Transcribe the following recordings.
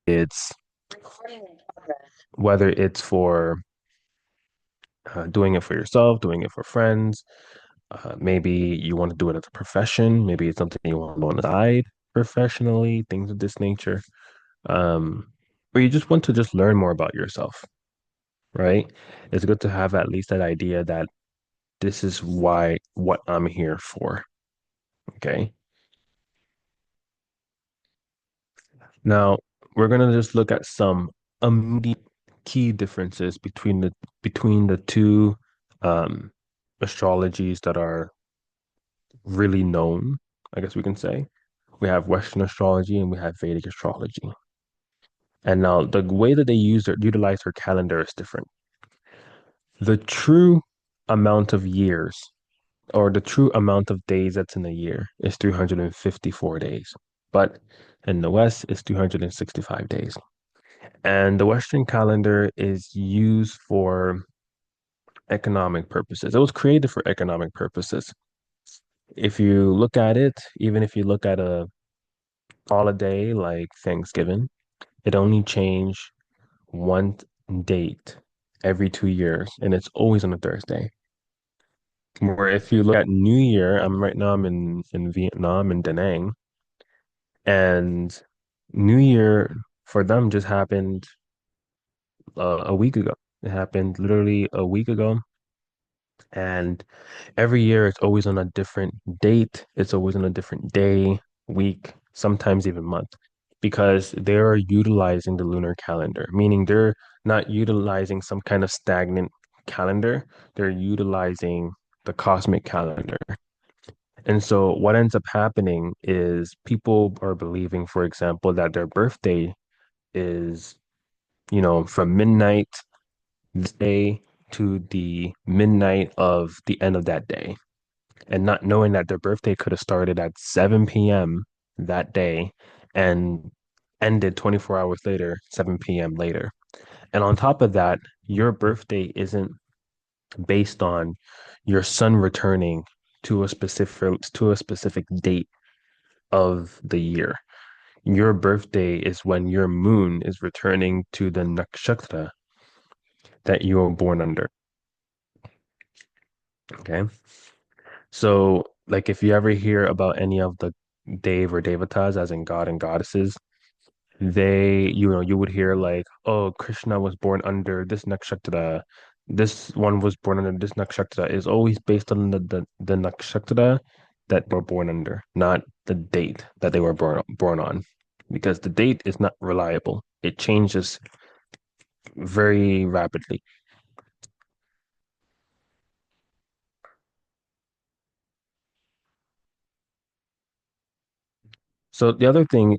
it's whether it's for doing it for yourself, doing it for friends. Maybe you want to do it as a profession. Maybe it's something you want to do on the side professionally, things of this nature. Um, or you just want to just learn more about yourself, right? It's good to have at least that idea that this is what I'm here for. Okay. Now we're gonna just look at some immediate key differences between the two um astrologies that are really known, I guess we can say. We have Western astrology and we have Vedic astrology. And now the way that they utilize their calendar is different. The true amount of years or the true amount of days that's in a year is 354 days. But in the West, it's 365 days. And the Western calendar is used for economic purposes. It was created for economic purposes. If you look at it, even if you look at a holiday like Thanksgiving, it only changed one date every 2 years, and it's always on a Thursday. Where if you look at New Year, I'm in Vietnam in Da Nang, and New Year for them just happened a week ago. It happened literally a week ago, and every year it's always on a different date. It's always on a different day, week, sometimes even month, because they are utilizing the lunar calendar, meaning they're not utilizing some kind of stagnant calendar. They're utilizing the cosmic calendar. And so what ends up happening is people are believing, for example, that their birthday is, from midnight this day to the midnight of the end of that day, and not knowing that their birthday could have started at 7 p.m. that day and ended 24 hours later, 7 p.m. later. And on top of that, your birthday isn't based on your sun returning to a specific date of the year. Your birthday is when your moon is returning to the nakshatra that you were born under. Okay. So, like, if you ever hear about any of the Dev or Devatas, as in God and goddesses, you would hear like, oh, Krishna was born under this nakshatra. This one was born under this nakshatra. Is always based on the nakshatra that were born under, not the date that they were born on, because the date is not reliable. It changes very rapidly. So the other thing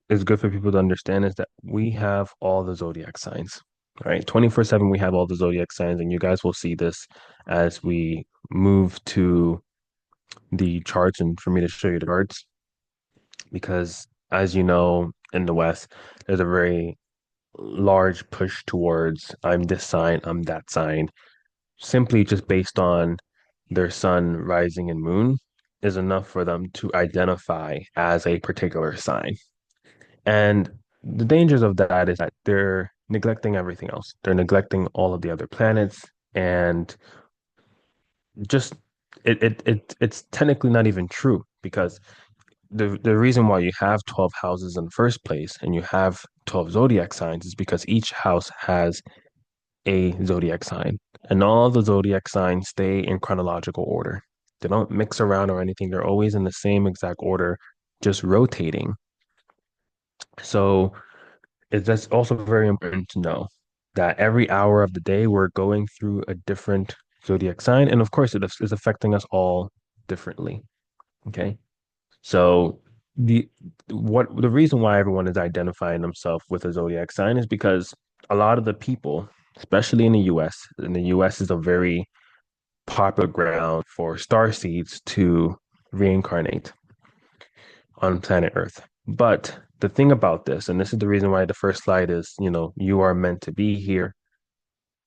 is good for people to understand is that we have all the zodiac signs, right? 24/7, we have all the zodiac signs, and you guys will see this as we move to the charts and for me to show you the charts, because as you know, in the West, there's a very large push towards I'm this sign, I'm that sign, simply just based on their sun, rising, and moon is enough for them to identify as a particular sign. And the dangers of that is that they're neglecting everything else. They're neglecting all of the other planets, and just it's technically not even true, because the reason why you have 12 houses in the first place and you have 12 zodiac signs is because each house has a zodiac sign, and all the zodiac signs stay in chronological order. They don't mix around or anything. They're always in the same exact order, just rotating. So that's also very important to know that every hour of the day we're going through a different zodiac sign, and of course it is affecting us all differently. Okay, so the the reason why everyone is identifying themselves with a zodiac sign is because a lot of the people, especially in the US, is a very popular ground for star seeds to reincarnate on planet Earth. But the thing about this, and this is the reason why the first slide is, you are meant to be here,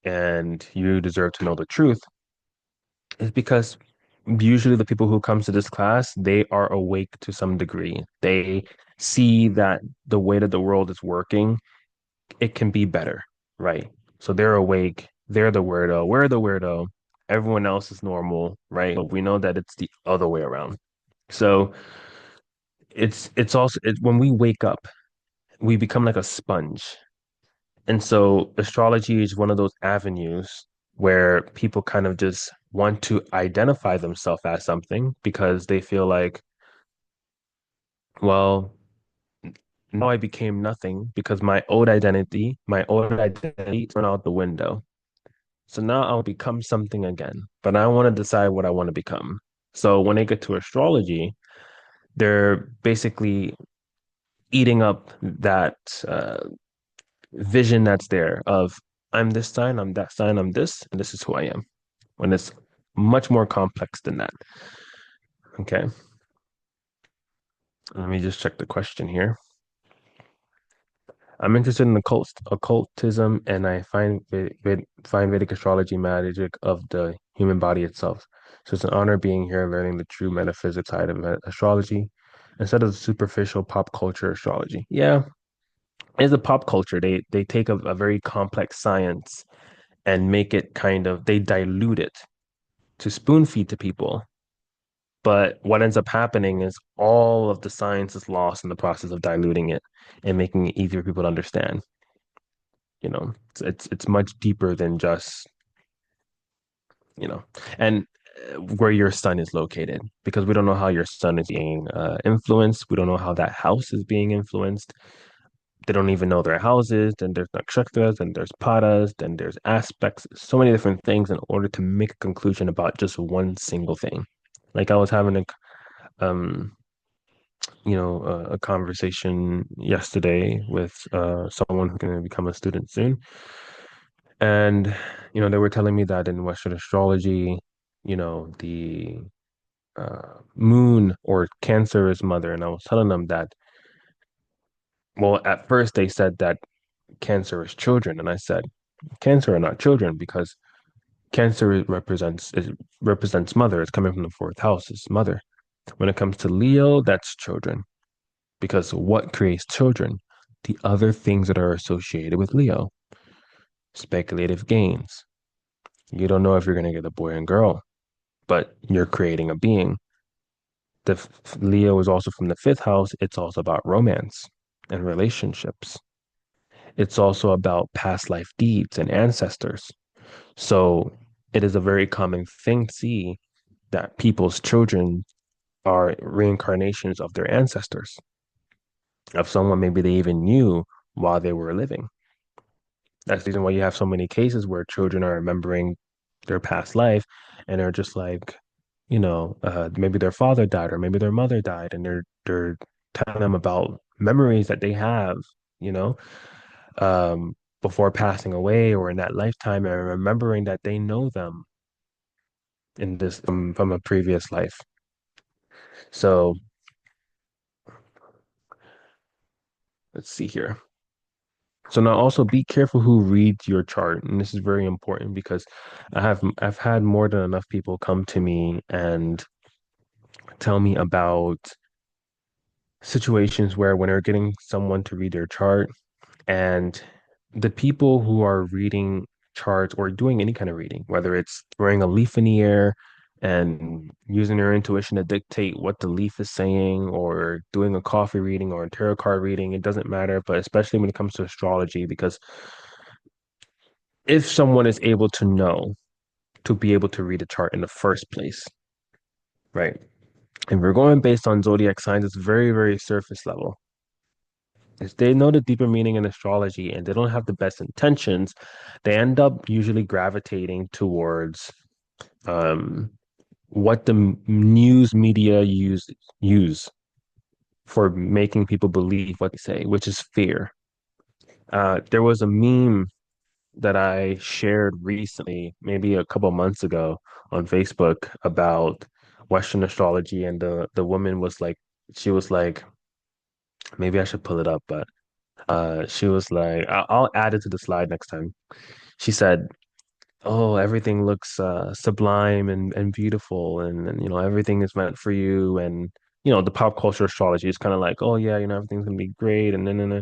and you deserve to know the truth, is because usually the people who comes to this class, they are awake to some degree. They see that the way that the world is working, it can be better, right? So they're awake, they're the weirdo, we're the weirdo, everyone else is normal, right? But we know that it's the other way around. So it's also when we wake up, we become like a sponge. And so astrology is one of those avenues where people kind of just want to identify themselves as something because they feel like, well, now I became nothing because my old identity went out the window. So now I'll become something again, but I want to decide what I want to become. So when they get to astrology, they're basically eating up that vision that's there of I'm this sign, I'm that sign, I'm this, and this is who I am. When it's much more complex than that. Okay. Let me just check the question here. I'm interested in occultism, and I find Vedic astrology magic of the human body itself. So it's an honor being here, learning the true metaphysics side of astrology instead of the superficial pop culture astrology. Yeah, it's a pop culture. They take a very complex science and make it kind of they dilute it to spoon feed to people. But what ends up happening is all of the science is lost in the process of diluting it and making it easier for people to understand. It's much deeper than just, you know, and where your sun is located, because we don't know how your sun is being influenced. We don't know how that house is being influenced. They don't even know their houses. Then there's nakshatras, and there's padas, then there's aspects, so many different things in order to make a conclusion about just one single thing. Like I was having um a conversation yesterday with someone who's going to become a student soon. And, they were telling me that in Western astrology, the moon or Cancer is mother. And I was telling them that, well, at first they said that Cancer is children. And I said, Cancer are not children because Cancer represents mother. It's coming from the fourth house, it's mother. When it comes to Leo, that's children. Because what creates children? The other things that are associated with Leo, speculative gains. You don't know if you're going to get a boy and girl, but you're creating a being. Leo is also from the fifth house. It's also about romance and relationships. It's also about past life deeds and ancestors. So it is a very common thing to see that people's children are reincarnations of their ancestors, of someone maybe they even knew while they were living. That's the reason why you have so many cases where children are remembering their past life and are just like, maybe their father died or maybe their mother died, and they're telling them about memories that they have, you know, um, before passing away or in that lifetime, and remembering that they know them in this from a previous life. So let's see here. So now also be careful who reads your chart. And this is very important because I've had more than enough people come to me and tell me about situations where when they're getting someone to read their chart, and the people who are reading charts or doing any kind of reading, whether it's throwing a leaf in the air and using their intuition to dictate what the leaf is saying, or doing a coffee reading or a tarot card reading, it doesn't matter. But especially when it comes to astrology, because if someone is able to know to be able to read a chart in the first place, right? And we're going based on zodiac signs, it's very, very surface level. If they know the deeper meaning in astrology and they don't have the best intentions, they end up usually gravitating towards um, what the news media use for making people believe what they say, which is fear. There was a meme that I shared recently, maybe a couple months ago on Facebook about Western astrology, and the woman was like, she was like, maybe I should pull it up, but she was like, I'll add it to the slide next time. She said, oh, everything looks sublime and beautiful, and you know everything is meant for you, and you know the pop culture astrology is kind of like, oh yeah, you know everything's gonna be great, and then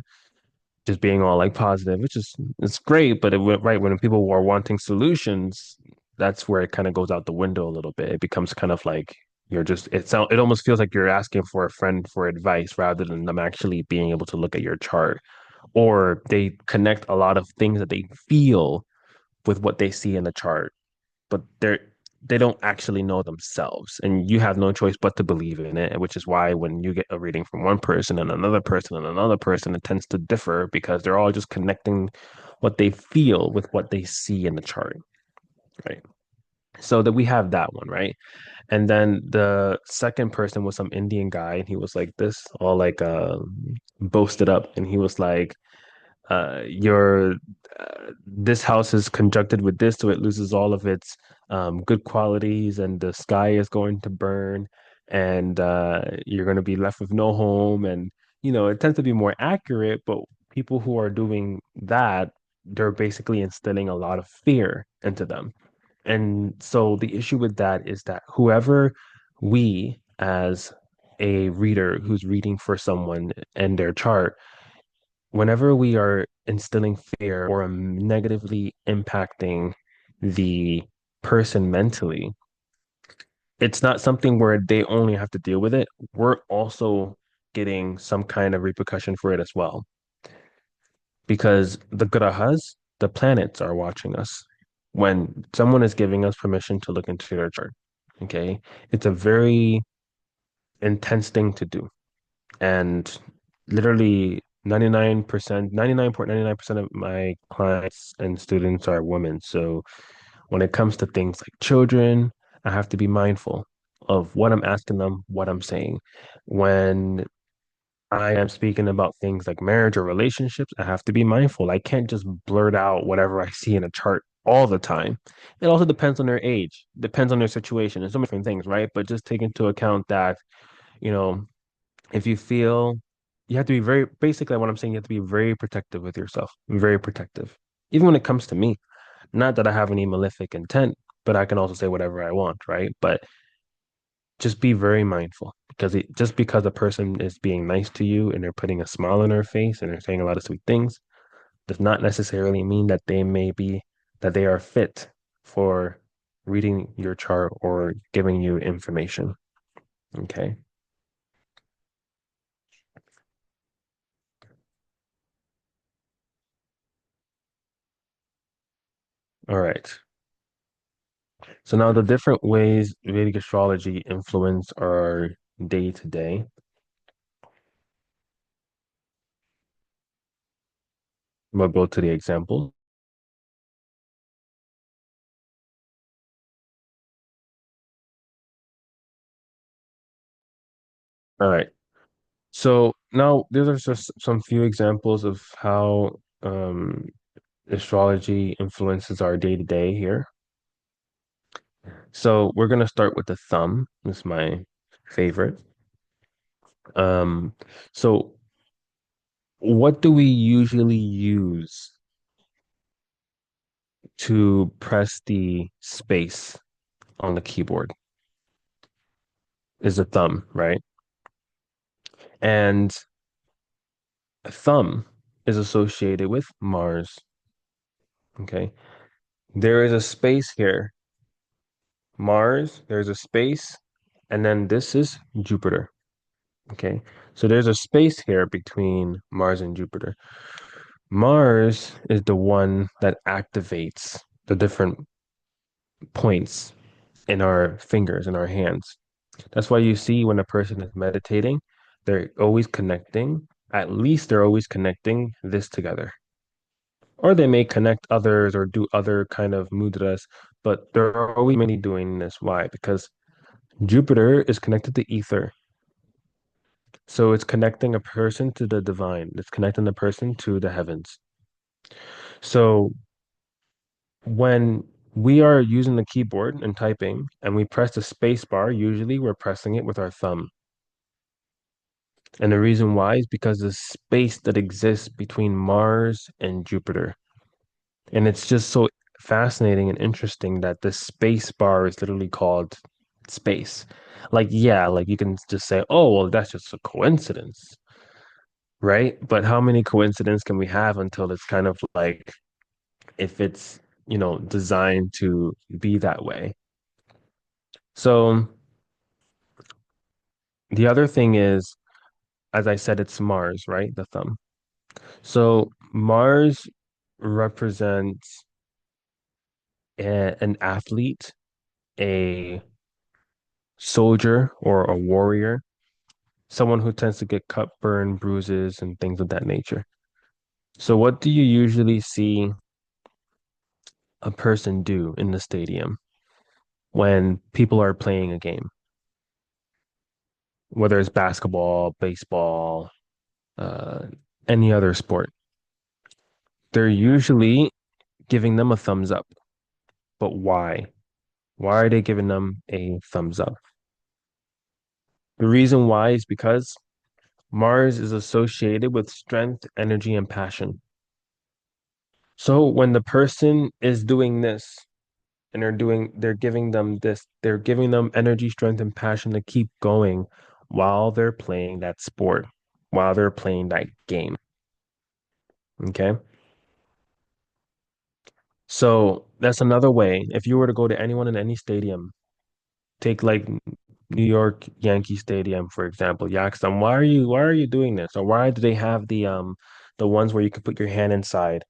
just being all like positive, which is it's great, but right when people are wanting solutions, that's where it kind of goes out the window a little bit. It becomes kind of like it almost feels like you're asking for a friend for advice rather than them actually being able to look at your chart, or they connect a lot of things that they feel with what they see in the chart, but they don't actually know themselves, and you have no choice but to believe in it, which is why when you get a reading from one person and another person and another person, it tends to differ because they're all just connecting what they feel with what they see in the chart, right? So that we have that one, right? And then the second person was some Indian guy, and he was like this, all like boasted up, and he was like, your this house is conjuncted with this, so it loses all of its good qualities, and the sky is going to burn, and you're going to be left with no home. And you know, it tends to be more accurate, but people who are doing that, they're basically instilling a lot of fear into them. And so the issue with that is that whoever we as a reader who's reading for someone and their chart, whenever we are instilling fear or negatively impacting the person mentally, it's not something where they only have to deal with it. We're also getting some kind of repercussion for it as well. Because the grahas, the planets, are watching us when someone is giving us permission to look into their chart. Okay. It's a very intense thing to do. And literally 99.99% of my clients and students are women. So when it comes to things like children, I have to be mindful of what I'm asking them, what I'm saying. When I am speaking about things like marriage or relationships, I have to be mindful. I can't just blurt out whatever I see in a chart all the time. It also depends on their age, depends on their situation, and so many different things, right? But just take into account that, you know, if you feel you have to be very basically what I'm saying, you have to be very protective with yourself, very protective. Even when it comes to me, not that I have any malefic intent, but I can also say whatever I want, right? But just be very mindful because just because a person is being nice to you and they're putting a smile on their face and they're saying a lot of sweet things does not necessarily mean that they are fit for reading your chart or giving you information. Okay. All right. So now the different ways Vedic astrology influence our day to day. We'll go to the example. All right. So now these are just some few examples of how astrology influences our day to day here. So we're gonna start with the thumb. This is my favorite. Um, so what do we usually use to press the space on the keyboard? Is the thumb, right? And thumb is associated with Mars. Okay. There is a space here. Mars, there's a space, and then this is Jupiter. Okay. So there's a space here between Mars and Jupiter. Mars is the one that activates the different points in our fingers, in our hands. That's why you see when a person is meditating, they're always connecting, at least they're always connecting this together. Or they may connect others or do other kind of mudras, but there are always many doing this. Why? Because Jupiter is connected to ether. So it's connecting a person to the divine. It's connecting the person to the heavens. So when we are using the keyboard and typing and we press the space bar, usually we're pressing it with our thumb. And the reason why is because the space that exists between Mars and Jupiter. And it's just so fascinating and interesting that the space bar is literally called space. Like, yeah, like you can just say, oh, well, that's just a coincidence, right? But how many coincidences can we have until it's kind of like if it's, designed to be that way? So the other thing is, as I said, it's Mars, right? The thumb. So Mars represents an athlete, a soldier or a warrior, someone who tends to get cut, burn, bruises, and things of that nature. So what do you usually see a person do in the stadium when people are playing a game, whether it's basketball, baseball, uh, any other sport? They're usually giving them a thumbs up. But why? Why are they giving them a thumbs up? The reason why is because Mars is associated with strength, energy, and passion. So when the person is doing this and they're giving them this, they're giving them energy, strength, and passion to keep going while they're playing that sport, while they're playing that game. Okay. So that's another way. If you were to go to anyone in any stadium, take like New York Yankee Stadium, for example, you ask them, why are you doing this? Or why do they have the ones where you can put your hand inside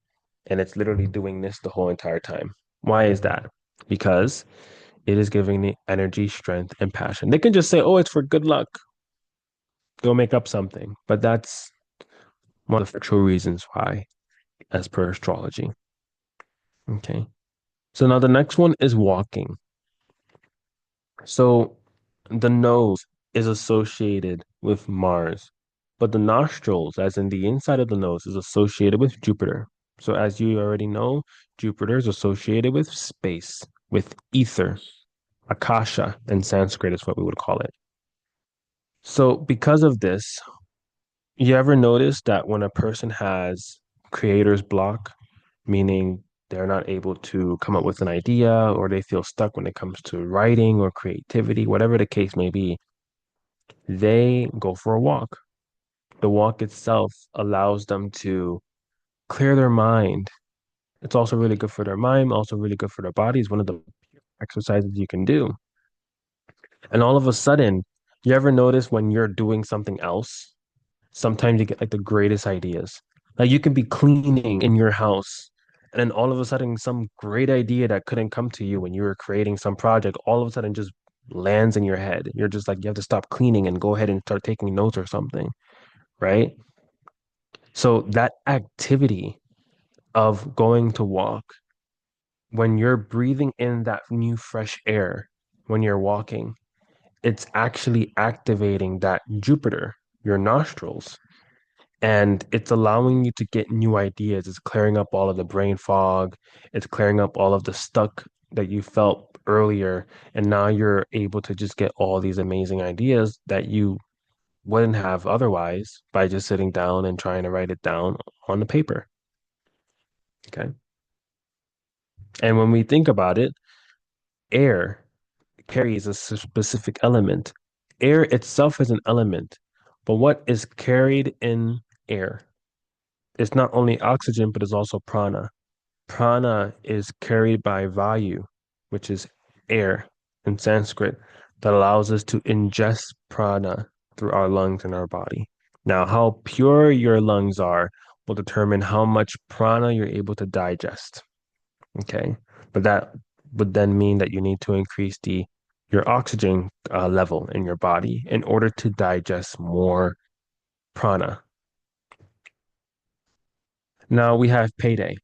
and it's literally doing this the whole entire time? Why is that? Because it is giving the energy, strength, and passion. They can just say, oh, it's for good luck. Go make up something. But that's one of the true reasons why, as per astrology. Okay. So now the next one is walking. So the nose is associated with Mars, but the nostrils, as in the inside of the nose, is associated with Jupiter. So as you already know, Jupiter is associated with space, with ether, Akasha in Sanskrit is what we would call it. So because of this, you ever notice that when a person has creator's block, meaning they're not able to come up with an idea or they feel stuck when it comes to writing or creativity, whatever the case may be, they go for a walk. The walk itself allows them to clear their mind. It's also really good for their mind, also really good for their bodies, one of the exercises you can do. And all of a sudden, you ever notice when you're doing something else, sometimes you get like the greatest ideas. Like you can be cleaning in your house, and then all of a sudden, some great idea that couldn't come to you when you were creating some project, all of a sudden just lands in your head. You're just like, you have to stop cleaning and go ahead and start taking notes or something, right? So that activity of going to walk, when you're breathing in that new fresh air, when you're walking, it's actually activating that Jupiter, your nostrils, and it's allowing you to get new ideas. It's clearing up all of the brain fog. It's clearing up all of the stuck that you felt earlier. And now you're able to just get all these amazing ideas that you wouldn't have otherwise by just sitting down and trying to write it down on the paper. Okay. And when we think about it, air carries a specific element. Air itself is an element, but what is carried in air? It's not only oxygen, but it's also prana. Prana is carried by vayu, which is air in Sanskrit, that allows us to ingest prana through our lungs and our body. Now, how pure your lungs are will determine how much prana you're able to digest. Okay. But that would then mean that you need to increase your oxygen level in your body in order to digest more prana. Now we have payday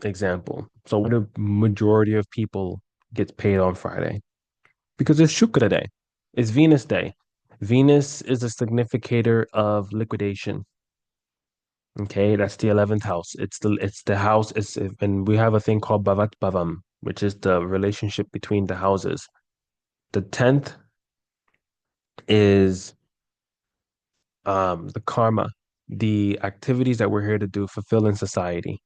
example. So what the majority of people gets paid on Friday? Because it's Shukra Day. It's Venus Day. Venus is a significator of liquidation. Okay, that's the 11th house. It's the house. And we have a thing called Bhavat Bhavam, which is the relationship between the houses. The 10th is the karma, the activities that we're here to do, fulfill in society.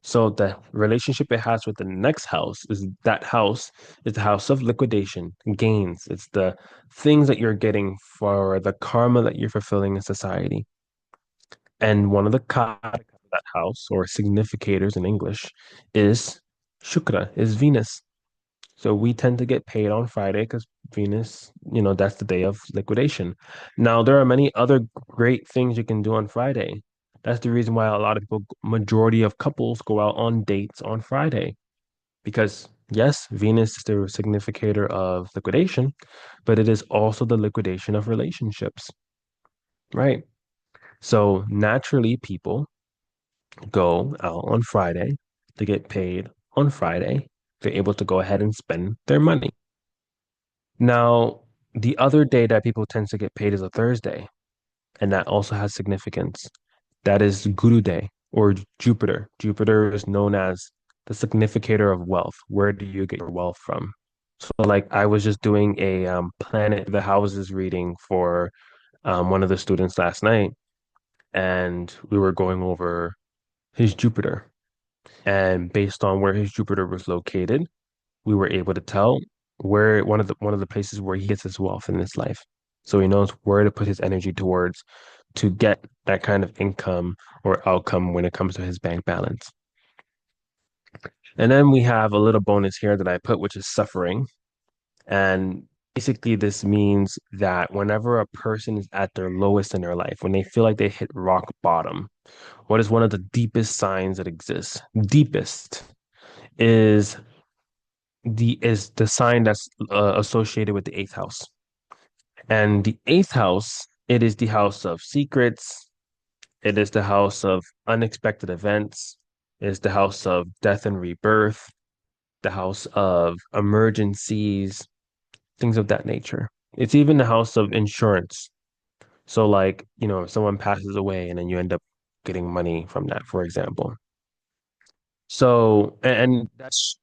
So the relationship it has with the next house is that house is the house of liquidation, gains. It's the things that you're getting for the karma that you're fulfilling in society. And one of the karaka of that house, or significators in English, is Shukra, is Venus. So we tend to get paid on Friday because Venus, that's the day of liquidation. Now, there are many other great things you can do on Friday. That's the reason why a lot of people, majority of couples, go out on dates on Friday. Because yes, Venus is the significator of liquidation, but it is also the liquidation of relationships, right? So naturally, people go out on Friday to get paid on Friday. They're able to go ahead and spend their money. Now, the other day that people tend to get paid is a Thursday, and that also has significance. That is Guru Day or Jupiter. Jupiter is known as the significator of wealth. Where do you get your wealth from? So, like, I was just doing a planet of the houses reading for one of the students last night, and we were going over his Jupiter. And based on where his Jupiter was located, we were able to tell where one of the places where he gets his wealth in his life. So he knows where to put his energy towards to get that kind of income or outcome when it comes to his bank balance. And then we have a little bonus here that I put, which is suffering. And basically, this means that whenever a person is at their lowest in their life, when they feel like they hit rock bottom, what is one of the deepest signs that exists? Deepest is the sign that's associated with the eighth house. And the eighth house, it is the house of secrets. It is the house of unexpected events. It is the house of death and rebirth, the house of emergencies, things of that nature. It's even the house of insurance. So, like, if someone passes away and then you end up getting money from that, for example. So, and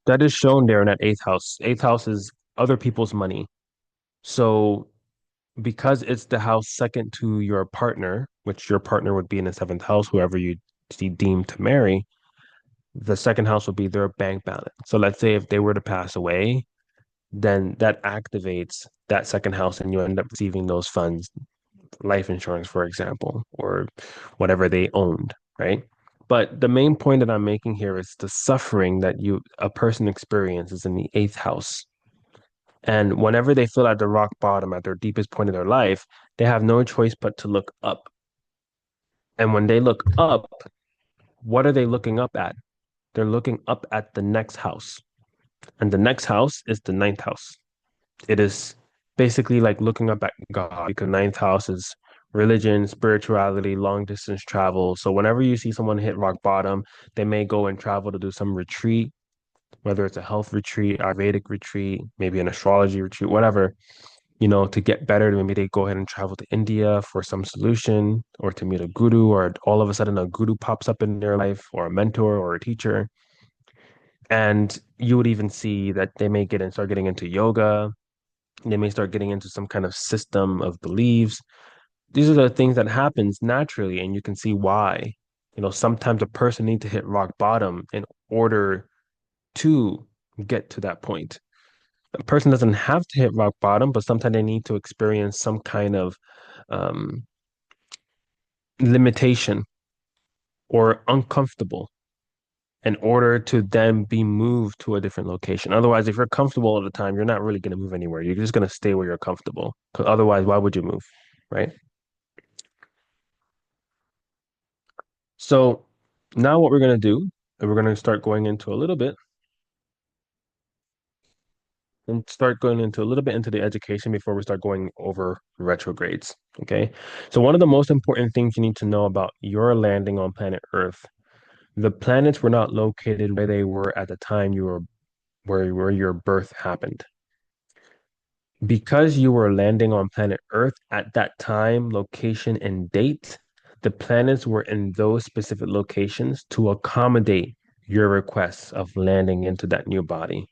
that is shown there in that eighth house. Eighth house is other people's money. So because it's the house second to your partner, which your partner would be in the seventh house, whoever you deem to marry, the second house would be their bank balance. So let's say if they were to pass away, then that activates that second house and you end up receiving those funds, life insurance, for example, or whatever they owned, right? But the main point that I'm making here is the suffering that a person experiences in the eighth house. And whenever they feel at the rock bottom, at their deepest point of their life, they have no choice but to look up. And when they look up, what are they looking up at? They're looking up at the next house. And the next house is the ninth house. It is basically like looking up at God because ninth house is religion, spirituality, long distance travel. So whenever you see someone hit rock bottom, they may go and travel to do some retreat, whether it's a health retreat, a Vedic retreat, maybe an astrology retreat, whatever, to get better. Maybe they go ahead and travel to India for some solution or to meet a guru, or all of a sudden a guru pops up in their life, or a mentor or a teacher. And you would even see that they may get and start getting into yoga. They may start getting into some kind of system of beliefs. These are the things that happens naturally, and you can see why. Sometimes a person needs to hit rock bottom in order to get to that point. A person doesn't have to hit rock bottom, but sometimes they need to experience some kind of um, limitation or uncomfortable in order to then be moved to a different location. Otherwise, if you're comfortable all the time, you're not really going to move anywhere. You're just going to stay where you're comfortable. Because otherwise, why would you move? Right. So now what we're going to do is we're going to start going into a little bit and start going into a little bit into the education before we start going over retrogrades. Okay. So one of the most important things you need to know about your landing on planet Earth, the planets were not located where they were at the time you were where your birth happened. Because you were landing on planet Earth at that time, location, and date, the planets were in those specific locations to accommodate your requests of landing into that new body.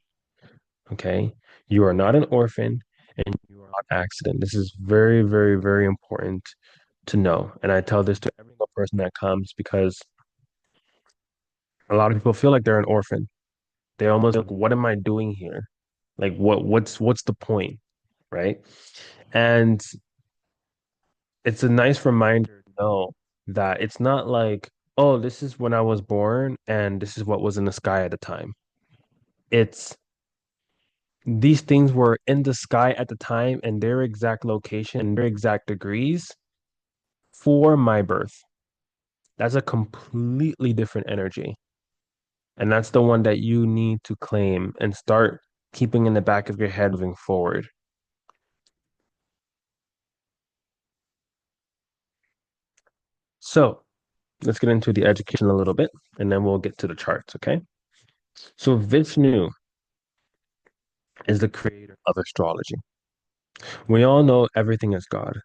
Okay. You are not an orphan and you are not an accident. This is very, very, very important to know. And I tell this to every single person that comes because A lot of people feel like they're an orphan. They almost like, what am I doing here? Like what's the point, right? And it's a nice reminder to know that it's not like, oh, this is when I was born and this is what was in the sky at the time. It's these things were in the sky at the time and their exact location and their exact degrees for my birth. That's a completely different energy. And that's the one that you need to claim and start keeping in the back of your head moving forward. So let's get into the education a little bit and then we'll get to the charts, okay? So Vishnu is the creator of astrology. We all know everything is God.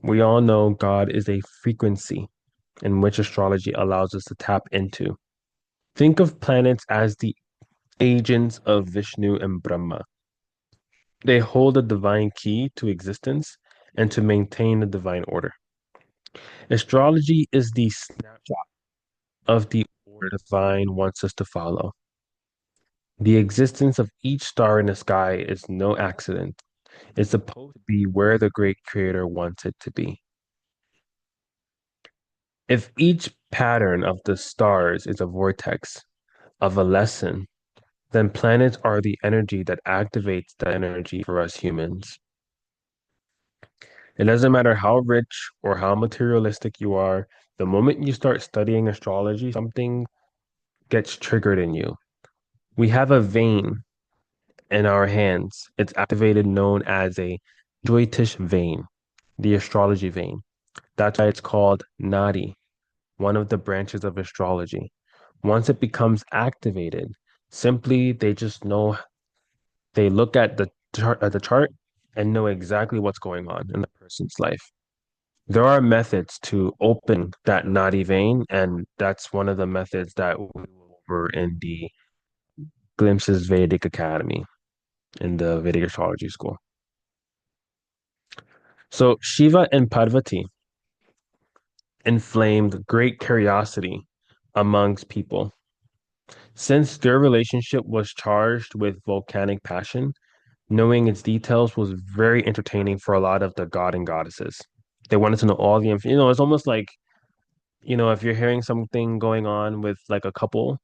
We all know God is a frequency in which astrology allows us to tap into. Think of planets as the agents of Vishnu and Brahma. They hold a divine key to existence and to maintain the divine order. Astrology is the snapshot of the order divine wants us to follow. The existence of each star in the sky is no accident. It's supposed to be where the great creator wants it to be. If each pattern of the stars is a vortex of a lesson, then planets are the energy that activates that energy for us humans. It doesn't matter how rich or how materialistic you are, the moment you start studying astrology, something gets triggered in you. We have a vein in our hands. It's activated, known as a Jyotish vein, the astrology vein. That's why it's called Nadi, one of the branches of astrology. Once it becomes activated, simply they just know they look at the chart and know exactly what's going on in the person's life. There are methods to open that Nadi vein, and that's one of the methods that we will over in the Glimpses Vedic Academy in the Vedic astrology school. So Shiva and Parvati inflamed great curiosity amongst people. Since their relationship was charged with volcanic passion, knowing its details was very entertaining for a lot of the god and goddesses. They wanted to know all the info. It's almost like, if you're hearing something going on with like a couple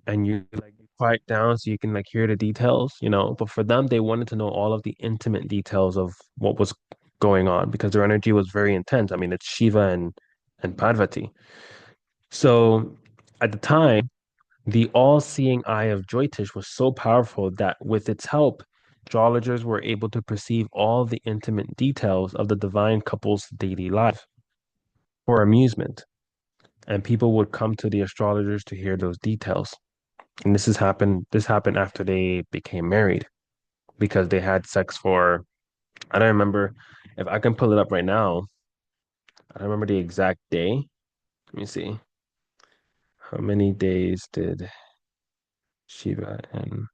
and you like quiet down so you can like hear the details. But for them, they wanted to know all of the intimate details of what was going on because their energy was very intense. I mean, it's Shiva and Parvati. So at the time, the all-seeing eye of Jyotish was so powerful that with its help, astrologers were able to perceive all the intimate details of the divine couple's daily life for amusement. And people would come to the astrologers to hear those details. And this happened after they became married because they had sex for, I don't remember if I can pull it up right now. I don't remember the exact day. Let me see. How many days did Shiva and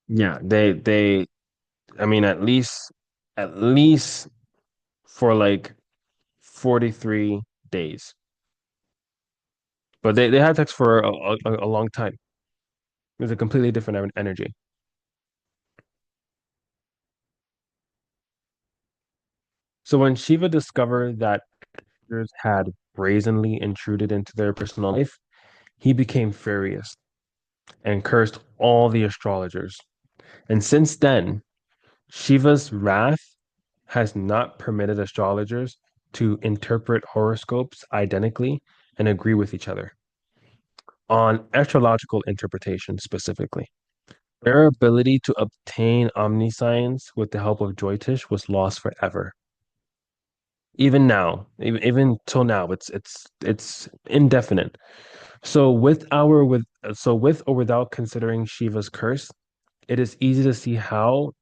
yeah, they I mean at least for like 43 days. But they had sex for a long time. It was a completely different energy. So when Shiva discovered that others had brazenly intruded into their personal life, he became furious and cursed all the astrologers. And since then, Shiva's wrath has not permitted astrologers to interpret horoscopes identically and agree with each other on astrological interpretation specifically. Their ability to obtain omniscience with the help of Jyotish was lost forever. Even now, even till now, it's indefinite. So with or without considering Shiva's curse, it is easy to see how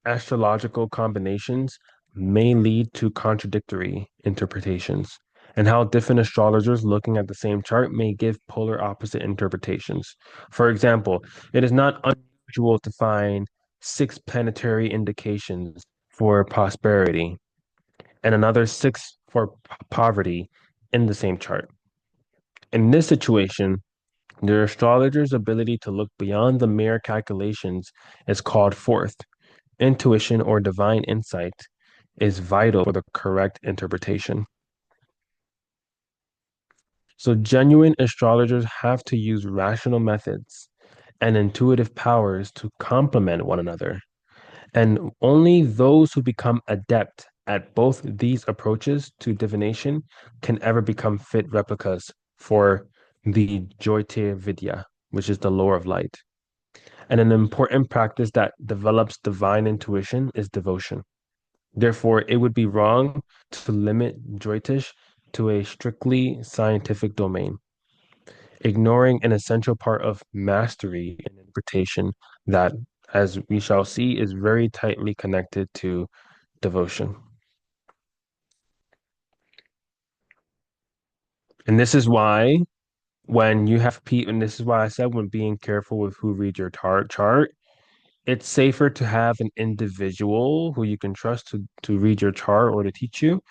astrological combinations may lead to contradictory interpretations, and how different astrologers looking at the same chart may give polar opposite interpretations. For example, it is not unusual usual to find six planetary indications for prosperity and another six for poverty in the same chart. In this situation, the astrologer's ability to look beyond the mere calculations is called forth. Intuition or divine insight is vital for the correct interpretation. So, genuine astrologers have to use rational methods and intuitive powers to complement one another. And only those who become adept at both these approaches to divination can ever become fit replicas for the Jyotir Vidya, which is the lore of light. And an important practice that develops divine intuition is devotion. Therefore, it would be wrong to limit Jyotish to a strictly scientific domain, ignoring an essential part of mastery and interpretation that, as we shall see, is very tightly connected to devotion. And this is why when you have people, and this is why I said when being careful with who reads your chart, it's safer to have an individual who you can trust to read your chart or to teach you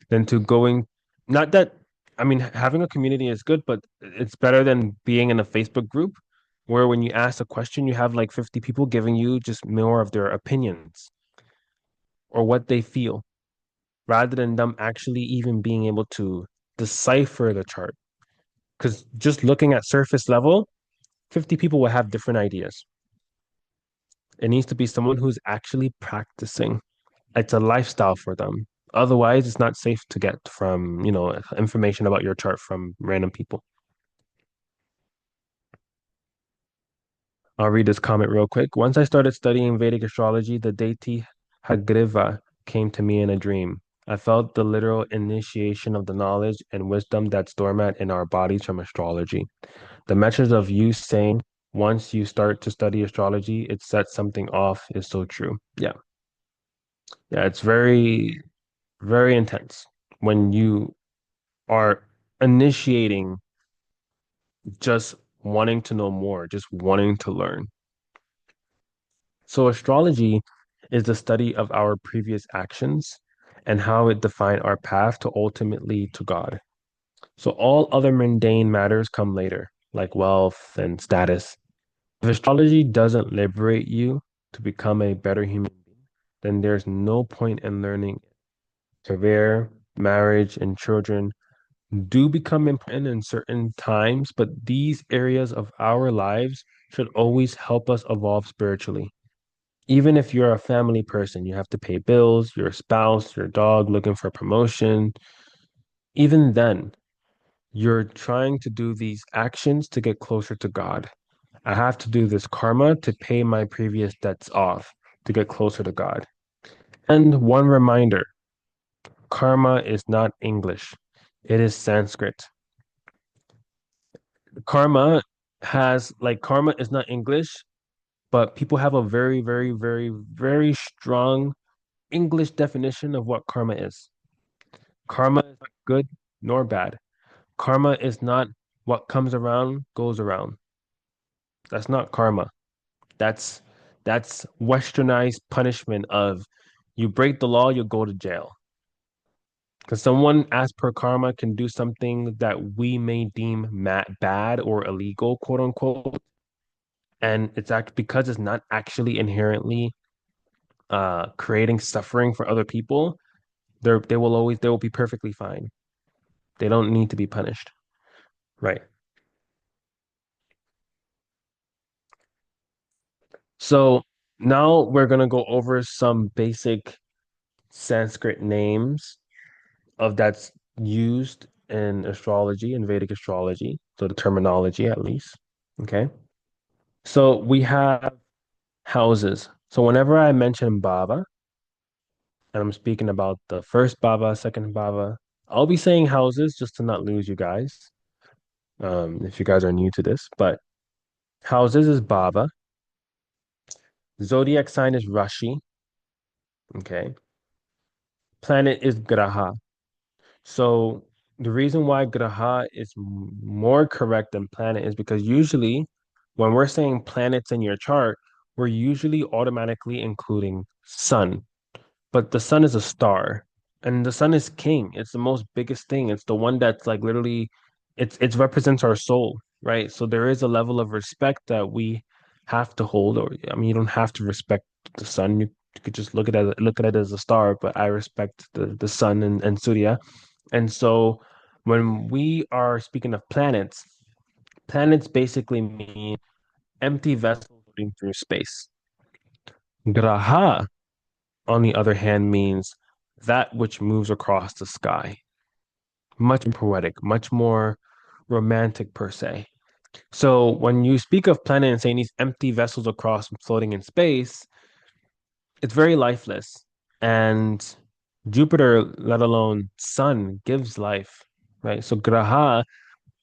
than to going, not that, I mean, having a community is good, but it's better than being in a Facebook group where when you ask a question, you have like 50 people giving you just more of their opinions or what they feel rather than them actually even being able to decipher the chart. Because just looking at surface level, 50 people will have different ideas. It needs to be someone who's actually practicing. It's a lifestyle for them. Otherwise, it's not safe to get from, information about your chart from random people. I'll read this comment real quick. Once I started studying Vedic astrology, the deity Hagriva came to me in a dream. I felt the literal initiation of the knowledge and wisdom that's dormant in our bodies from astrology. The message of you saying once you start to study astrology, it sets something off is so true. Yeah. Yeah, it's very, very intense when you are initiating just wanting to know more, just wanting to learn. So, astrology is the study of our previous actions and how it defined our path to ultimately to God. So, all other mundane matters come later, like wealth and status. If astrology doesn't liberate you to become a better human being, then there's no point in learning. Career, marriage, and children do become important in certain times, but these areas of our lives should always help us evolve spiritually. Even if you're a family person, you have to pay bills, your spouse, your dog looking for promotion. Even then, you're trying to do these actions to get closer to God. I have to do this karma to pay my previous debts off to get closer to God. And one reminder, karma is not English, it is Sanskrit. Karma is not English, but people have a very, very, very, very strong English definition of what karma is. Karma is not good nor bad. Karma is not what comes around goes around. That's not karma. That's that's westernized punishment of you break the law, you go to jail. Because someone, as per karma, can do something that we may deem bad or illegal, quote unquote, and it's act because it's not actually inherently creating suffering for other people. They will be perfectly fine. They don't need to be punished. Right. So now we're gonna go over some basic Sanskrit names of that's used in astrology and Vedic astrology. So the terminology at least. Okay. So we have houses. So whenever I mention Baba, and I'm speaking about the first Baba, second Baba, I'll be saying houses just to not lose you guys. If you guys are new to this, but houses is Baba. Zodiac sign is Rashi. Okay. Planet is Graha. So the reason why Graha is more correct than planet is because usually when we're saying planets in your chart, we're usually automatically including sun, but the sun is a star, and the sun is king. It's the most biggest thing. It's the one that's like literally, it represents our soul, right? So there is a level of respect that we have to hold, or I mean, you don't have to respect the sun. You could just look at it as a star, but I respect the sun and Surya. And so when we are speaking of planets, planets basically mean empty vessels moving through space. Graha, on the other hand, means that which moves across the sky. Much more poetic, much more romantic per se. So when you speak of planet and saying these empty vessels across floating in space, it's very lifeless. And Jupiter, let alone sun, gives life, right? So Graha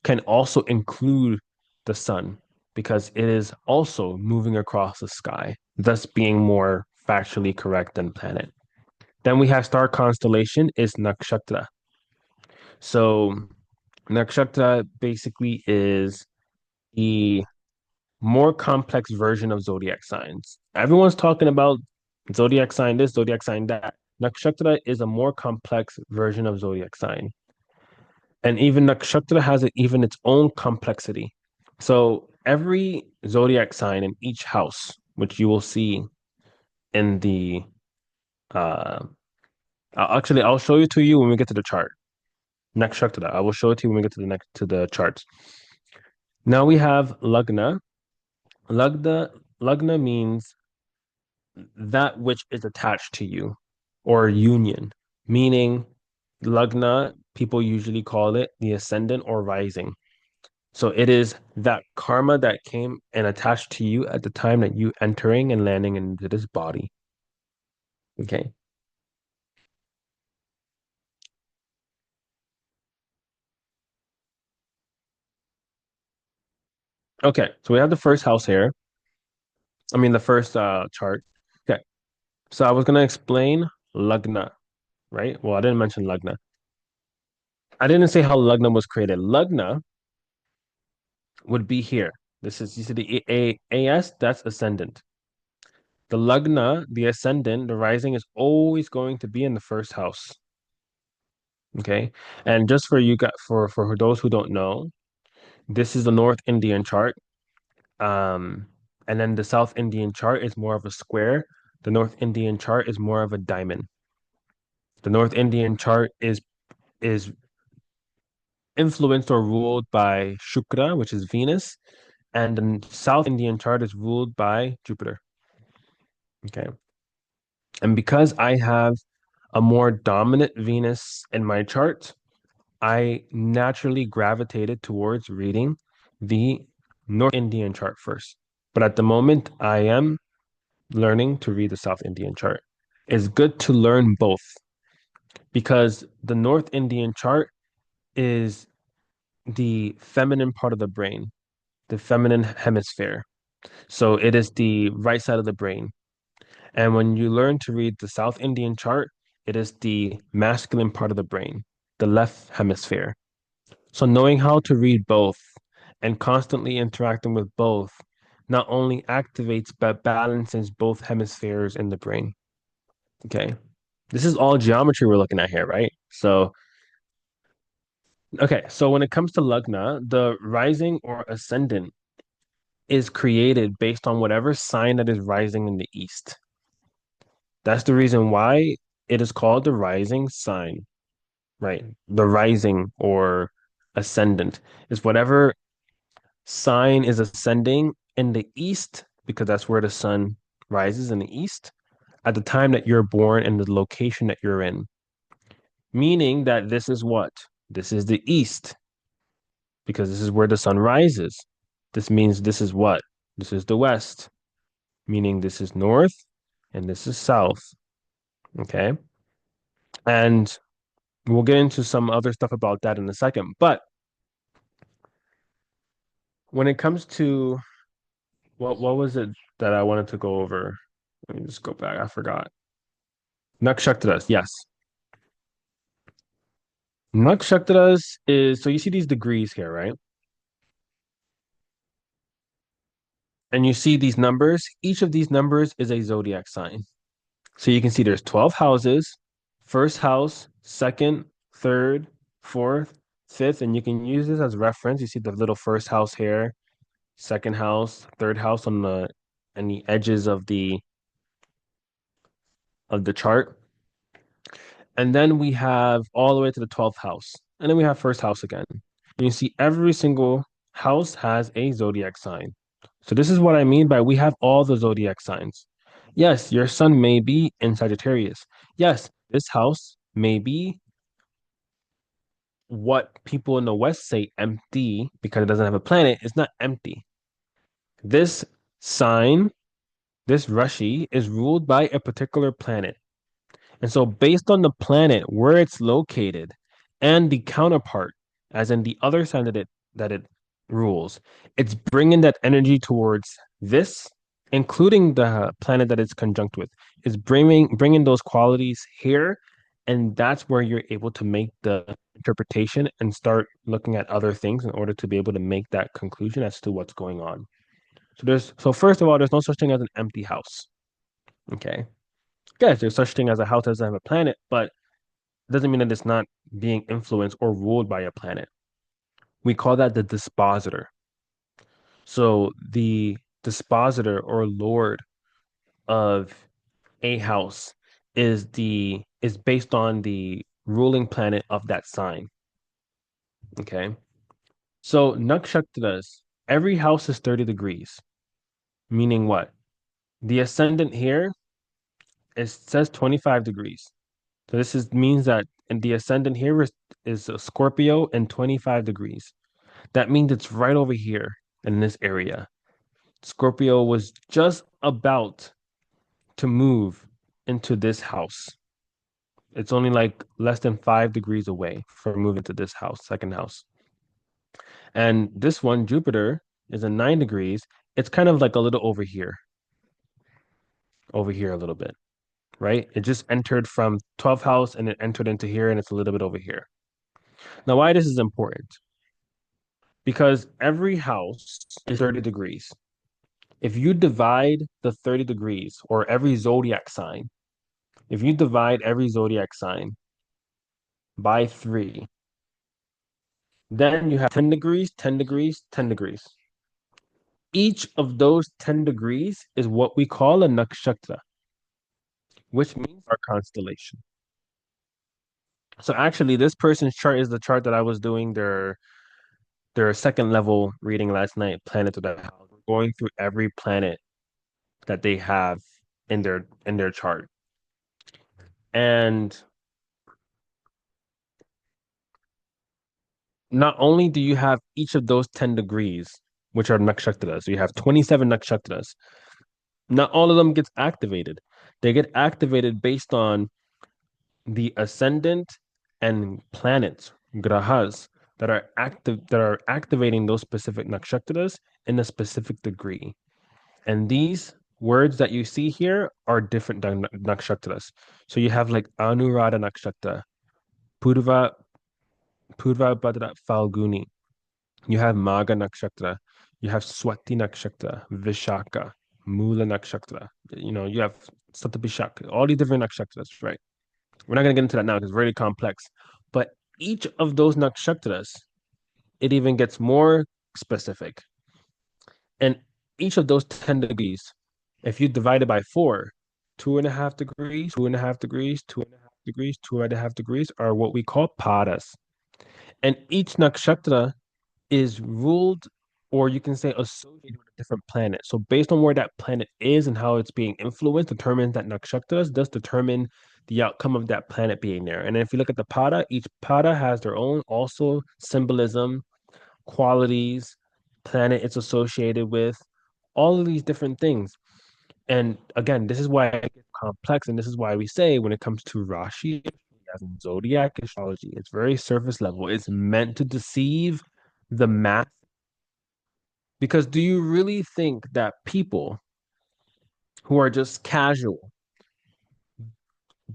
can also include the sun because it is also moving across the sky, thus being more factually correct than planet. Then we have star constellation is nakshatra. So nakshatra basically is the more complex version of zodiac signs. Everyone's talking about zodiac sign this, zodiac sign that. Nakshatra is a more complex version of zodiac sign. And even nakshatra has even its own complexity. So every zodiac sign in each house, which you will see in the uh actually I'll show it to you when we get to the chart. Nakshatra. I will show it to you when we get to the next to the charts. Now we have lagna. Lagna means that which is attached to you or union, meaning lagna, people usually call it the ascendant or rising. So it is that karma that came and attached to you at the time that you entering and landing into this body. Okay. Okay. So we have the first house here. I mean the first chart. Okay. So I was gonna explain lagna, right? Well, I didn't mention lagna. I didn't say how lagna was created. Lagna would be here. This is you see the AS, that's ascendant. The lagna, the ascendant, the rising is always going to be in the first house. Okay. And just for you got for those who don't know, this is the North Indian chart. Um, and then the South Indian chart is more of a square. The North Indian chart is more of a diamond. The North Indian chart is influenced or ruled by Shukra, which is Venus, and the South Indian chart is ruled by Jupiter. Okay. And because I have a more dominant Venus in my chart, I naturally gravitated towards reading the North Indian chart first. But at the moment, I am learning to read the South Indian chart. It's good to learn both because the North Indian chart is the feminine part of the brain, the feminine hemisphere. So it is the right side of the brain. And when you learn to read the South Indian chart, it is the masculine part of the brain, the left hemisphere. So knowing how to read both and constantly interacting with both not only activates but balances both hemispheres in the brain. Okay. This is all geometry we're looking at here, right? So, okay. So when it comes to Lugna, the rising or ascendant is created based on whatever sign that is rising in the east. That's the reason why it is called the rising sign, right? The rising or ascendant is whatever sign is ascending in the east, because that's where the sun rises in the east, at the time that you're born and the location that you're in. Meaning that this is what? This is the east, because this is where the sun rises. This means this is what? This is the west, meaning this is north and this is south. Okay. And we'll get into some other stuff about that in a second. But when it comes to what was it that I wanted to go over? Let me just go back. I forgot. Nakshatras, yes. Nakshatras is so you see these degrees here, right? and you see these numbers, each of these numbers is a zodiac sign. So you can see there's 12 houses, first house, second, third, fourth, fifth, and you can use this as reference. You see the little first house here, second house, third house on the edges of the chart. And then we have all the way to the 12th house. And then we have first house again. And you see every single house has a zodiac sign. So this is what I mean by we have all the zodiac signs. Yes, your sun may be in Sagittarius. Yes, this house may be what people in the West say empty because it doesn't have a planet. It's not empty. This sign, this Rashi, is ruled by a particular planet. And so, based on the planet, where it's located, and the counterpart, as in the other side that it rules, it's bringing that energy towards this, including the planet that it's conjunct with, is bringing those qualities here, and that's where you're able to make the interpretation and start looking at other things in order to be able to make that conclusion as to what's going on. So first of all, there's no such thing as an empty house. Okay. Yes, there's such thing as a house that doesn't have a planet, but it doesn't mean that it's not being influenced or ruled by a planet. We call that the dispositor. So the dispositor or lord of a house is based on the ruling planet of that sign. Okay. So nakshatras, every house is 30 degrees, meaning what? The ascendant here it says 25 degrees. So this is means that and the ascendant here is a Scorpio and 25 degrees. That means it's right over here in this area. Scorpio was just about to move into this house. It's only like less than 5 degrees away from moving to this house, second house. And this one, Jupiter, is at 9 degrees. It's kind of like a little over here a little bit, right? It just entered from 12th house and it entered into here and it's a little bit over here. Now, why this is important? Because every house is 30 degrees. If you divide the 30 degrees or every zodiac sign, if you divide every zodiac sign by 3, then you have 10 degrees, 10 degrees, 10 degrees. Each of those 10 degrees is what we call a nakshatra, which means our constellation. So actually, this person's chart is the chart that I was doing their second level reading last night, planet to the house. We're going through every planet that they have in their chart. And not only do you have each of those 10 degrees, which are nakshatras, so you have 27 nakshatras, not all of them gets activated. They get activated based on the ascendant and planets, grahas, that are activating those specific nakshatras in a specific degree. And these words that you see here are different than nakshatras. So you have like Anuradha nakshatra, Purva Purva Bhadra Falguni. You have Maga Nakshatra. You have Swati Nakshatra, Vishaka, Mula Nakshatra. You know, you have Satabhishaka, all these different nakshatras, right? We're not going to get into that now because it's very complex. But each of those nakshatras, it even gets more specific. And each of those 10 degrees, if you divide it by 4, 2.5 degrees, 2.5 degrees, 2.5 degrees, 2.5 degrees are what we call paras. And each nakshatra is ruled, or you can say associated with a different planet. So based on where that planet is and how it's being influenced, determines that nakshatras does determine the outcome of that planet being there. And if you look at the pada, each pada has their own also symbolism, qualities, planet it's associated with, all of these different things. And again, this is why it gets complex, and this is why we say when it comes to Rashi as in zodiac astrology, it's very surface level. It's meant to deceive the math. Because do you really think that people who are just casual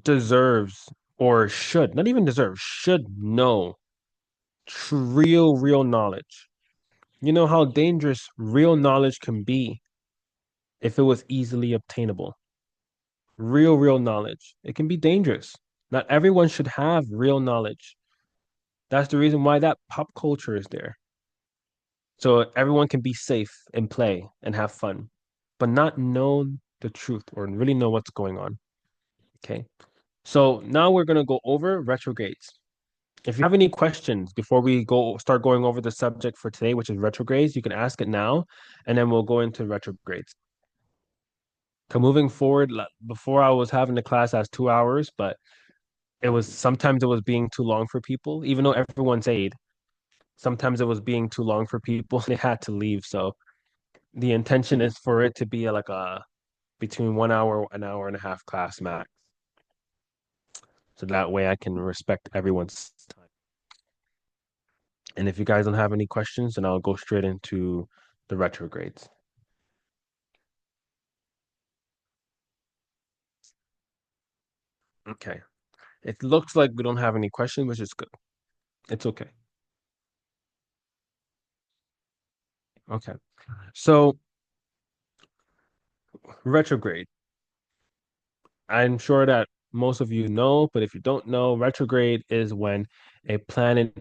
deserves or should, not even deserve, should know real knowledge? You know how dangerous real knowledge can be if it was easily obtainable. Real knowledge. It can be dangerous. Not everyone should have real knowledge. That's the reason why that pop culture is there. So everyone can be safe and play and have fun, but not know the truth or really know what's going on. Okay. So now we're going to go over retrogrades. If you have any questions before we go start going over the subject for today, which is retrogrades, you can ask it now, and then we'll go into retrogrades. So moving forward, before I was having the class as 2 hours, but it was sometimes it was being too long for people, even though everyone stayed. Sometimes it was being too long for people. They had to leave. So the intention is for it to be like a between 1 hour, an hour and a half class max. So that way I can respect everyone's time. And if you guys don't have any questions, then I'll go straight into the retrogrades. Okay. It looks like we don't have any questions, which is good. It's okay. Okay. So retrograde. I'm sure that most of you know, but if you don't know, retrograde is when a planet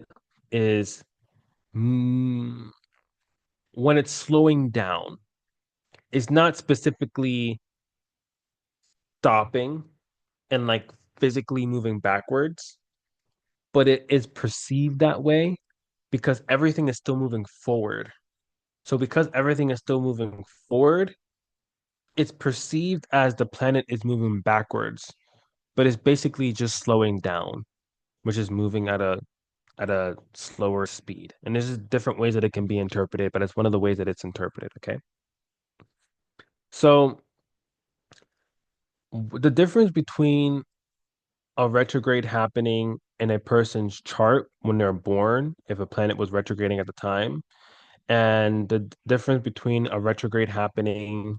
is mm, when it's slowing down. It's not specifically stopping and like physically moving backwards, but it is perceived that way because everything is still moving forward. So because everything is still moving forward, it's perceived as the planet is moving backwards, but it's basically just slowing down, which is moving at a slower speed. And there's just different ways that it can be interpreted, but it's one of the ways that it's interpreted, okay? So the difference between a retrograde happening in a person's chart when they're born, if a planet was retrograding at the time, and the difference between a retrograde happening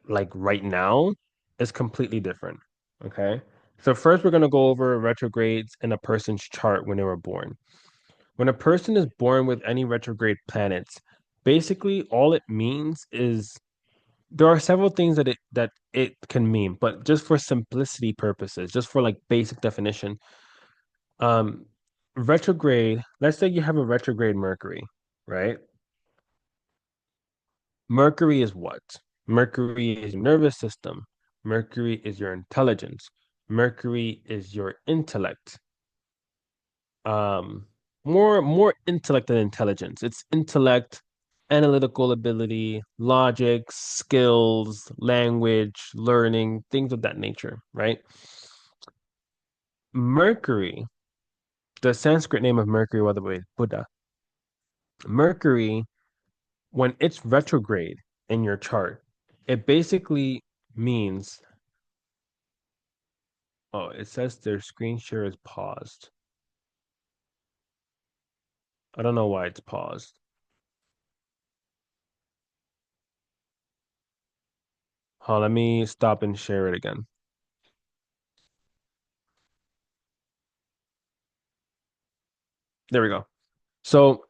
like right now is completely different. Okay. So first we're going to go over retrogrades in a person's chart when they were born. When a person is born with any retrograde planets, basically all it means is there are several things that it can mean, but just for simplicity purposes, just for like basic definition, um, retrograde, let's say you have a retrograde Mercury, right? Mercury is what? Mercury is your nervous system. Mercury is your intelligence. Mercury is your intellect. Um, more intellect than intelligence. It's intellect, analytical ability, logic, skills, language, learning, things of that nature, right? Mercury, the Sanskrit name of Mercury, by the way, is Buddha. Mercury, when it's retrograde in your chart, it basically means, oh, it says their screen share is paused. I don't know why it's paused. Let me stop and share it again. There we go. So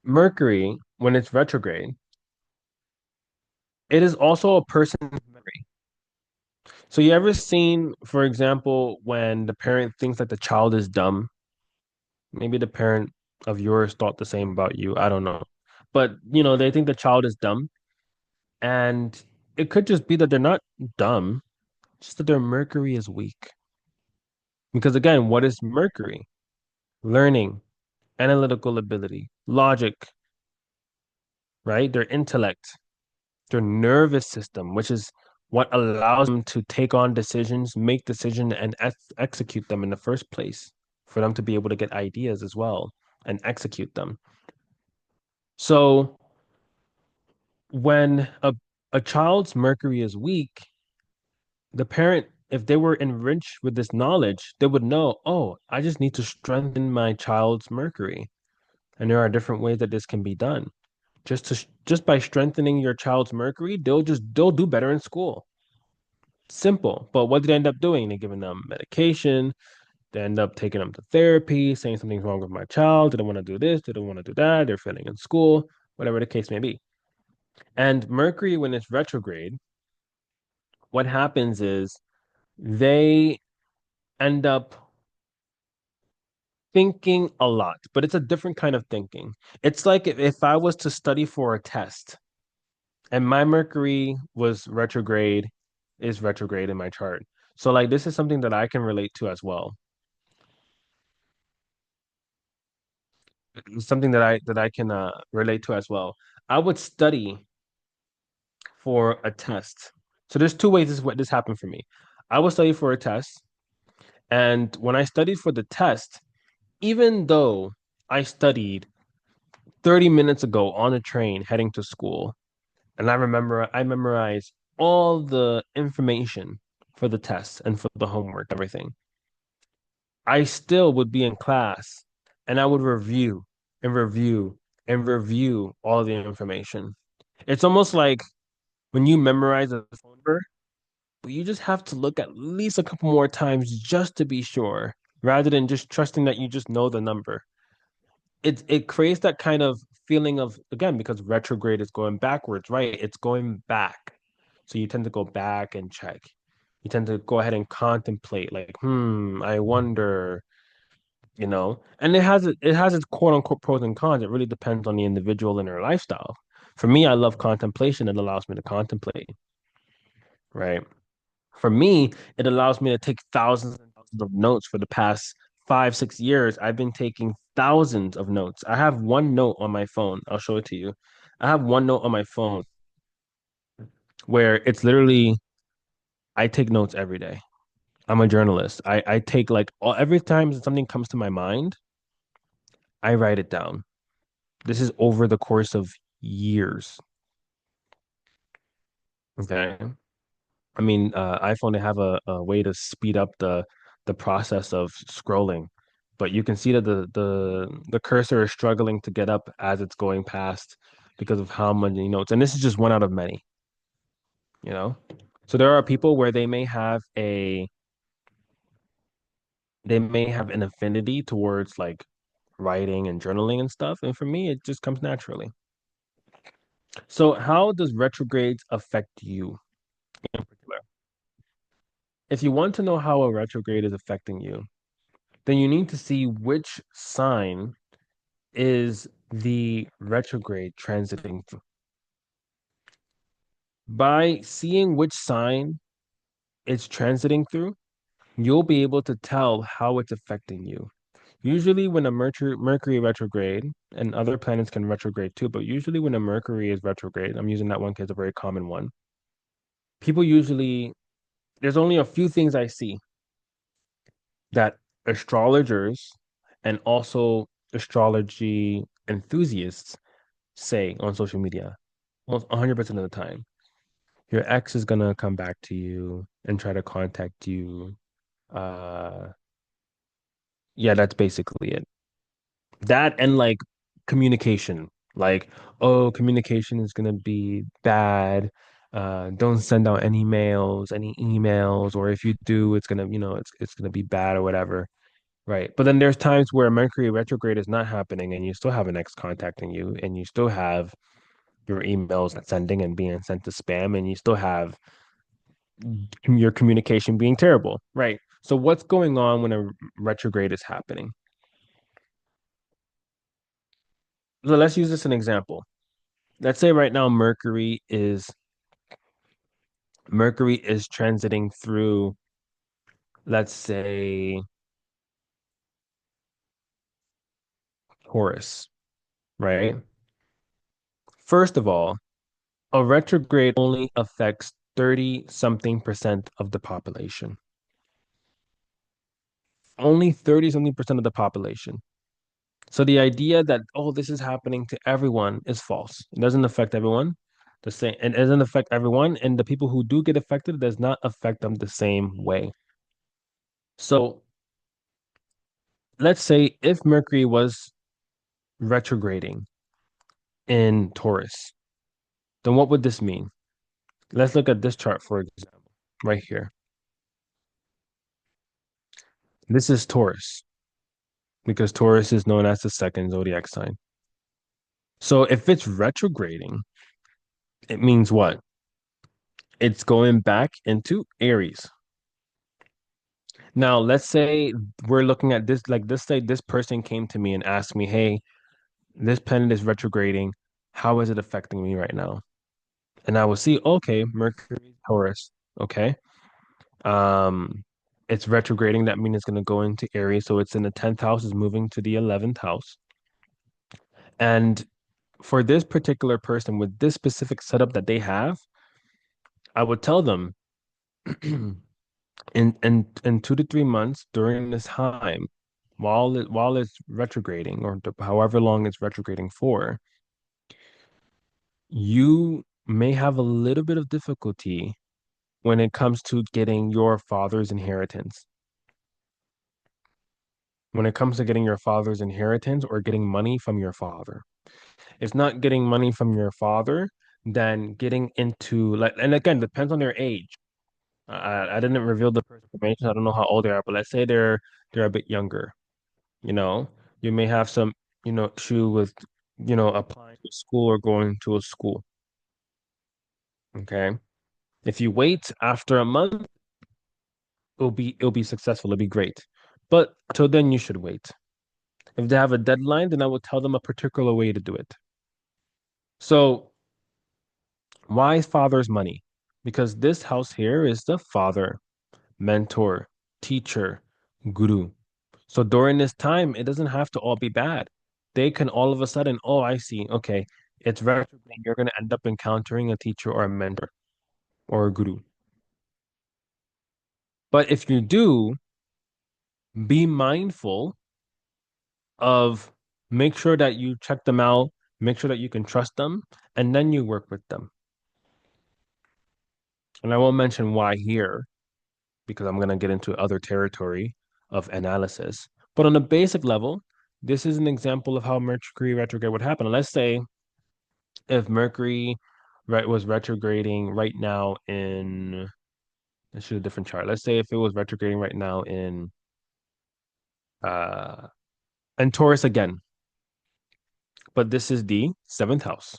Mercury, when it's retrograde, it is also a person's memory. So you ever seen, for example, when the parent thinks that the child is dumb? Maybe the parent of yours thought the same about you. I don't know. But, they think the child is dumb. And it could just be that they're not dumb, just that their Mercury is weak. Because again, what is Mercury? Learning, analytical ability, logic, right? Their intellect, their nervous system, which is what allows them to take on decisions, make decisions, and execute them in the first place, for them to be able to get ideas as well and execute them. So when a child's Mercury is weak, the parent, if they were enriched with this knowledge, they would know, oh, I just need to strengthen my child's Mercury. And there are different ways that this can be done. Just by strengthening your child's Mercury, they'll do better in school. Simple. But what did they end up doing? They're giving them medication. They end up taking them to therapy, saying something's wrong with my child. They don't want to do this. They don't want to do that. They're failing in school, whatever the case may be. And Mercury, when it's retrograde, what happens is they end up thinking a lot, but it's a different kind of thinking. It's like if I was to study for a test and my Mercury was retrograde, is retrograde in my chart. So like this is something that I can relate to as well. Something that I can relate to as well. I would study for a test. So there's two ways this happened for me. I would study for a test, and when I studied for the test, even though I studied 30 minutes ago on a train heading to school, and I memorized all the information for the test and for the homework, everything. I still would be in class and I would review and review and review all the information. It's almost like when you memorize a phone number, but you just have to look at least a couple more times just to be sure, rather than just trusting that you just know the number. It creates that kind of feeling of, again, because retrograde is going backwards, right? It's going back. So you tend to go back and check. You tend to go ahead and contemplate, like, I wonder, And it has its quote unquote pros and cons. It really depends on the individual and their lifestyle. For me, I love contemplation. It allows me to contemplate, right? For me, it allows me to take thousands and thousands of notes for the past 5, 6 years. I've been taking thousands of notes. I have one note on my phone. I'll show it to you. I have one note on my phone where it's literally, I take notes every day. I'm a journalist. I take like every time something comes to my mind, I write it down. This is over the course of years. Okay. I mean, iPhone, they have a way to speed up the process of scrolling, but you can see that the cursor is struggling to get up as it's going past because of how many notes. And this is just one out of many, you know? So there are people where they may have an affinity towards like writing and journaling and stuff. And for me, it just comes naturally. So how does retrogrades affect you in particular? If you want to know how a retrograde is affecting you, then you need to see which sign is the retrograde transiting through. By seeing which sign it's transiting through, you'll be able to tell how it's affecting you. Usually, when a Mercury retrograde, and other planets can retrograde too, but usually when a Mercury is retrograde, I'm using that one because it's a very common one. People usually, there's only a few things I see that astrologers and also astrology enthusiasts say on social media almost 100% of the time. Your ex is gonna come back to you and try to contact you. Uh, yeah, that's basically it. That and like communication, like, oh, communication is gonna be bad. Don't send out any emails, or if you do, it's gonna, it's gonna be bad or whatever. Right. But then there's times where Mercury retrograde is not happening and you still have an ex contacting you and you still have your emails not sending and being sent to spam and you still have your communication being terrible. Right. So what's going on when a retrograde is happening? So let's use this as an example. Let's say right now Mercury is transiting through, let's say, Taurus, right? First of all, a retrograde only affects 30 something percent of the population. Only 30 something percent of the population. So the idea that, oh, this is happening to everyone is false. It doesn't affect everyone the same. It doesn't affect everyone. And the people who do get affected, it does not affect them the same way. So let's say if Mercury was retrograding in Taurus, then what would this mean? Let's look at this chart, for example, right here. This is Taurus because Taurus is known as the second zodiac sign. So if it's retrograding, It means what? It's going back into Aries. Now, let's say we're looking at this, like this say this person came to me and asked me, hey, this planet is retrograding. How is it affecting me right now? And I will see, okay, Mercury, Taurus. Okay. Um, it's retrograding. That means it's going to go into Aries. So it's in the 10th house, is moving to the 11th house. And for this particular person with this specific setup that they have, I would tell them in 2 to 3 months during this time, while it's retrograding or however long it's retrograding for, you may have a little bit of difficulty when it comes to getting your father's inheritance. When it comes to getting your father's inheritance or getting money from your father. If not getting money from your father, then getting into like, and again, depends on their age. I didn't reveal the person's information. I don't know how old they are, but let's say they're a bit younger. You know, you may have some, issue with, applying to school or going to a school. Okay. If you wait after a month, it'll be successful. It'll be great. But till then, you should wait. If they have a deadline, then I will tell them a particular way to do it. So why father's money? Because this house here is the father, mentor, teacher, guru. So during this time, it doesn't have to all be bad. They can all of a sudden, oh, I see. Okay, it's retrograde. You're going to end up encountering a teacher or a mentor or a guru. But if you do, be mindful of make sure that you check them out, make sure that you can trust them, and then you work with them. And I won't mention why here because I'm going to get into other territory of analysis. But on a basic level, this is an example of how Mercury retrograde would happen. Let's say if Mercury was retrograding right now in, let's shoot a different chart. Let's say if it was retrograding right now uh in Taurus again, but this is the seventh house,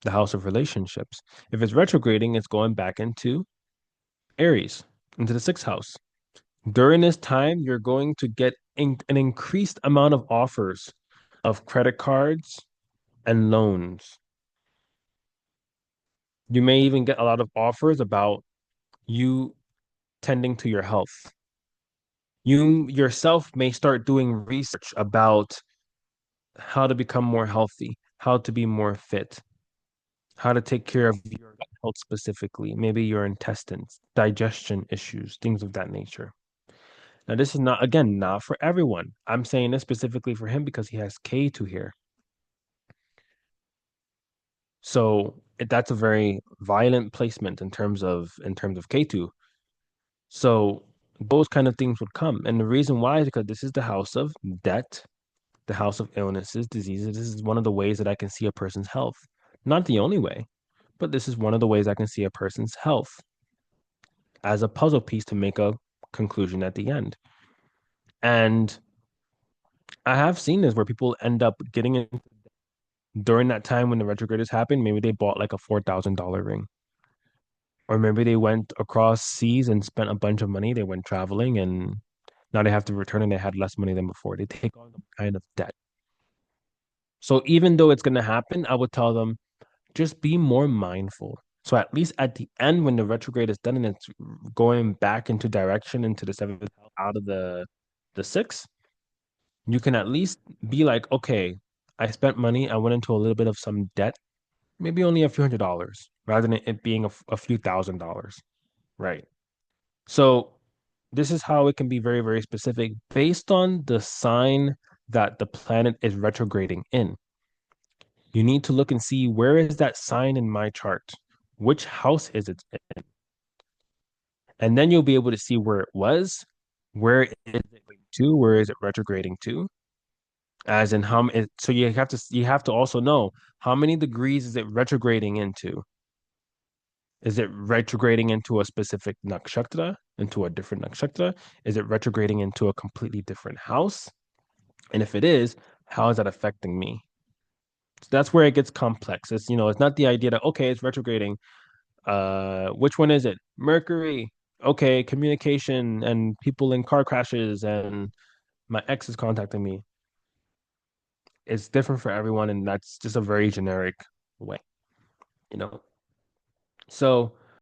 the house of relationships. If it's retrograding, it's going back into Aries, into the sixth house. During this time, you're going to get an increased amount of offers of credit cards and loans. You may even get a lot of offers about you tending to your health. You yourself may start doing research about how to become more healthy, how to be more fit, how to take care of your health specifically, maybe your intestines, digestion issues, things of that nature. Now, this is not, again, not for everyone. I'm saying this specifically for him because he has K2 here. So that's a very violent placement in terms of K2. So those kind of things would come. And the reason why is because this is the house of debt, the house of illnesses, diseases. This is one of the ways that I can see a person's health. Not the only way, but this is one of the ways I can see a person's health as a puzzle piece to make a conclusion at the end. And I have seen this where people end up getting in during that time when the retrograde is happening. Maybe they bought like a $4,000 ring. Or maybe they went across seas and spent a bunch of money. They went traveling and now they have to return and they had less money than before. They take on some kind of debt. So even though it's going to happen, I would tell them just be more mindful. So at least at the end, when the retrograde is done and it's going back into direction into the seventh house out of the sixth, you can at least be like, okay, I spent money. I went into a little bit of some debt, maybe only a few $100s, rather than it being a few $1,000s. Right. So this is how it can be very, very specific based on the sign that the planet is retrograding in. You need to look and see where is that sign in my chart? Which house is it in? And then you'll be able to see where it was, where is it going to, where is it retrograding to, as in so you have to also know how many degrees is it retrograding into? Is it retrograding into a specific nakshatra, into a different nakshatra? Is it retrograding into a completely different house? And if it is, how is that affecting me? That's where it gets complex. It's, it's not the idea that, okay, it's retrograding. Which one is it? Mercury. Okay, communication and people in car crashes and my ex is contacting me. It's different for everyone, and that's just a very generic way, you know. So